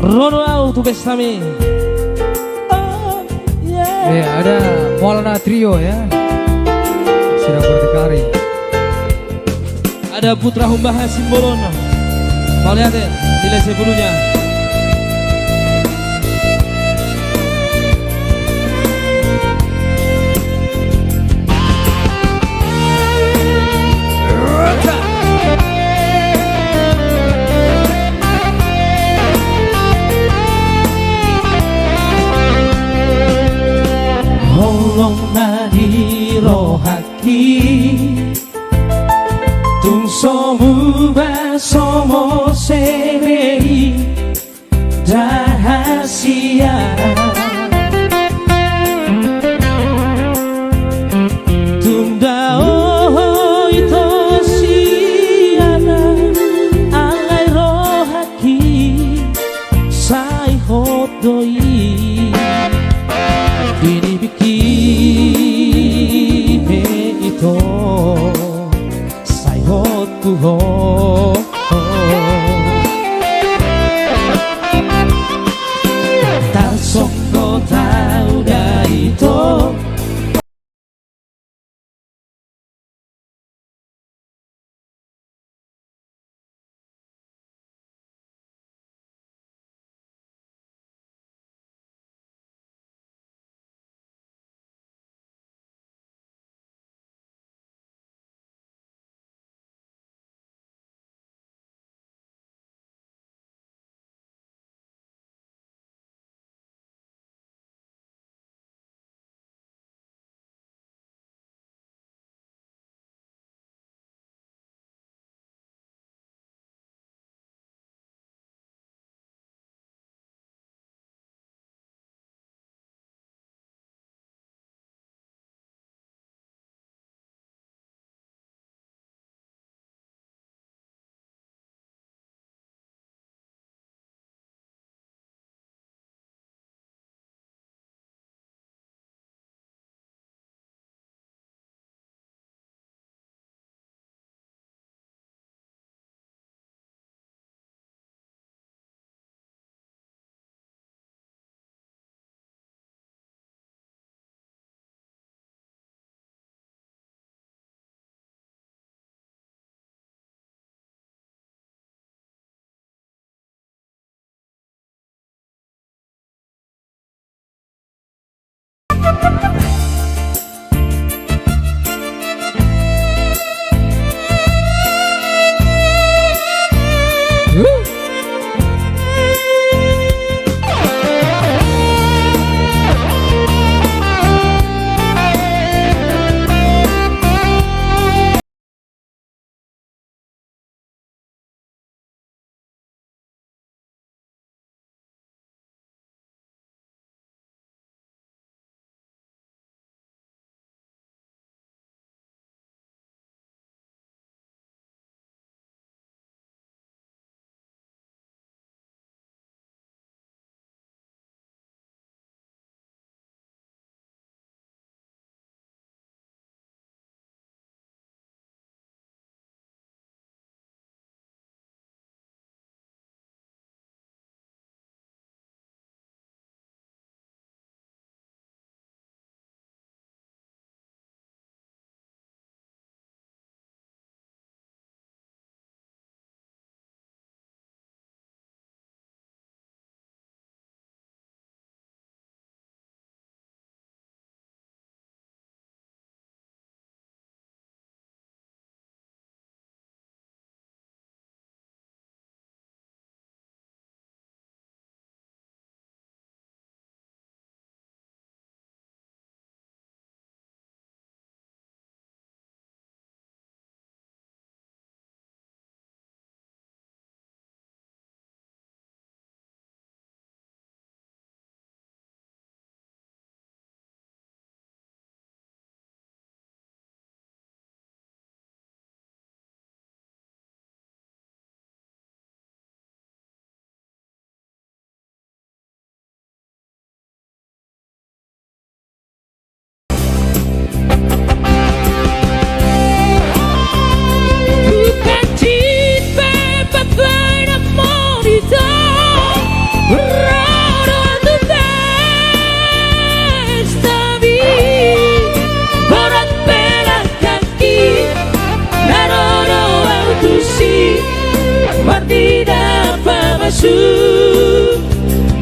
Rono tu Bestami. Oh, yeah. Ya, ada Maulana Trio ya. Sedang berdikari. Ada Putra Humbaha Simbolono. Mau lihat ya, nilai sebelumnya. Holong nadi rohaki tung somu ba somo serei rahasia tunda oh itu siana alai rohaki sai hodoi ini bikin itu saya tuh tak songko tahu dah itu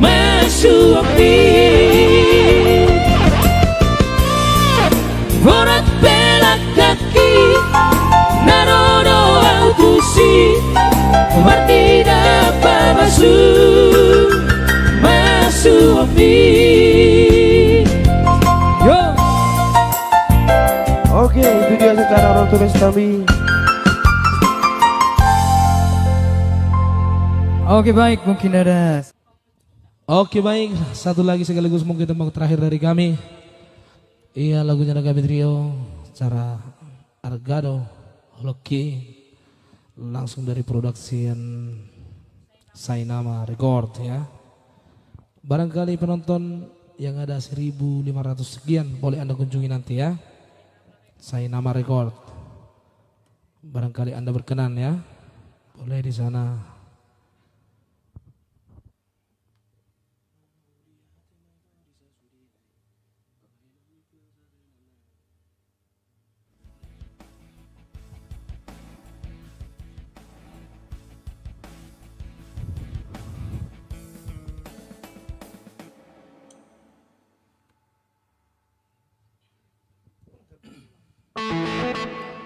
masuapi Vorat belak kaki Narono autusi Martina masuapi Yo. Oke, itu dia secara orang tulis kami. Oke baik, mungkin ada. Oke baik, satu lagi sekaligus mungkin tembang terakhir dari kami. Iya, lagunya kami trio secara Argado Loki, langsung dari production Sainama Record ya. Barangkali penonton yang ada 1.500 sekian boleh Anda kunjungi nanti ya. Sainama Record. Barangkali Anda berkenan ya. Boleh di sana.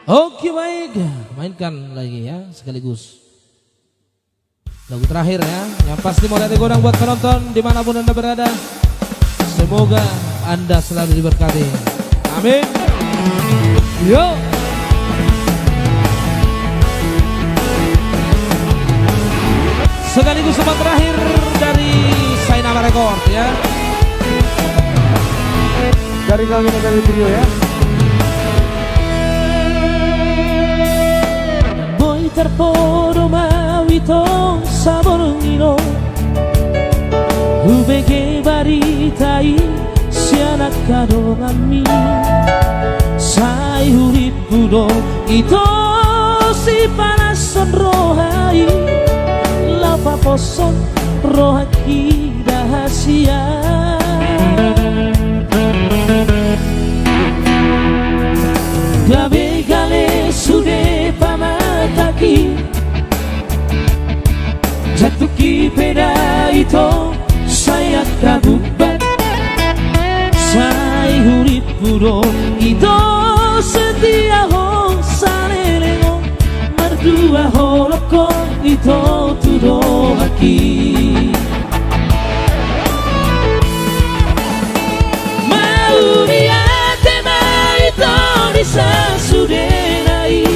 Oke baik, mainkan lagi ya sekaligus lagu terakhir ya, yang pasti mau lihat godang buat penonton dimanapun Anda berada. Semoga Anda selalu diberkati, amin. Yo. Sekaligus tempat terakhir dari Sainama Record ya. Dari kami dari trio ya. Terporo mawito saborongino Ubege baritai sianak kadongami Sai hurip budo ito si panason rohai Lapa poson rohaki dahasia Gabe gale sude pamataki Jatuh ki peda itu saya kabubat Saya hurip puro itu setia ho salelego Merdua holoko itu tudo haki Mau niate mai itu bisa sudenai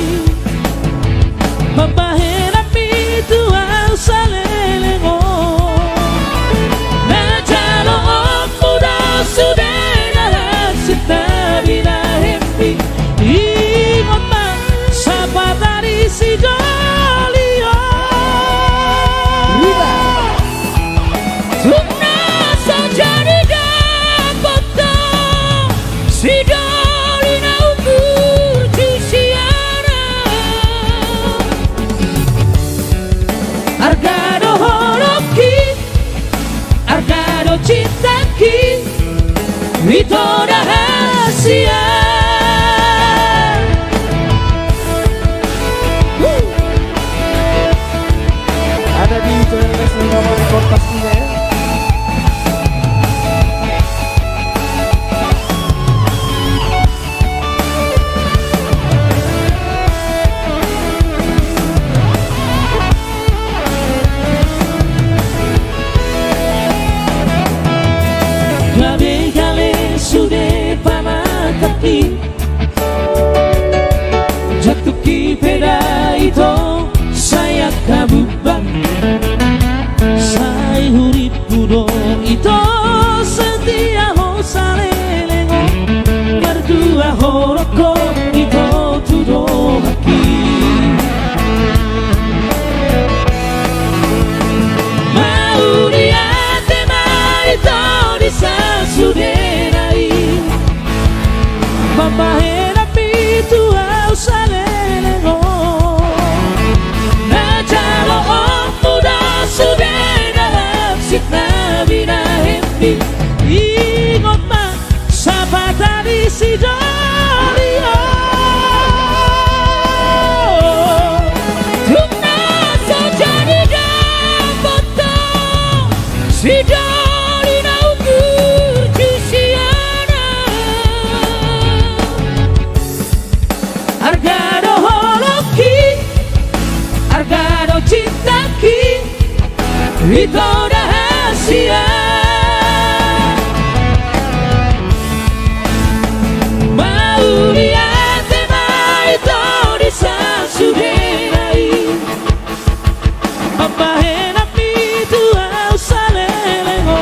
Mapahena pitu au salelego Najalo muda sudena sita bila happy Ingota sapatari si dolio Tuna sajadi dapoto si dolina ukur Argano holoki, argano cintaki, itu rahasia. Mau lihat tema itu disasudenai, apa enak itu ausalelemo.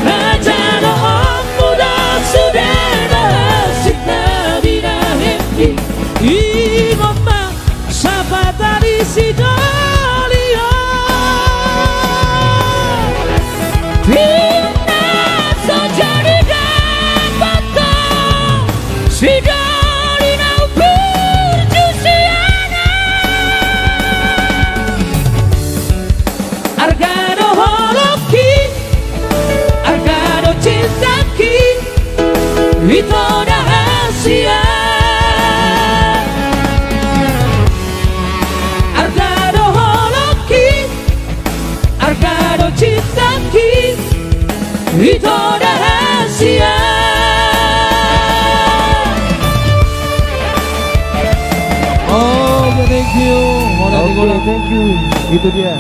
Rajano muda sudah sita bina happy. Ingoma sapatari sidolio. Bina sojadi dapato sidolina berjusiana. Argano holoki, argano cintaki, itu rahasia. Argano holoki, argano cintaki, itu rahasia. Oh, thank you. Mola Oke, Tigorang. thank you. Itu dia.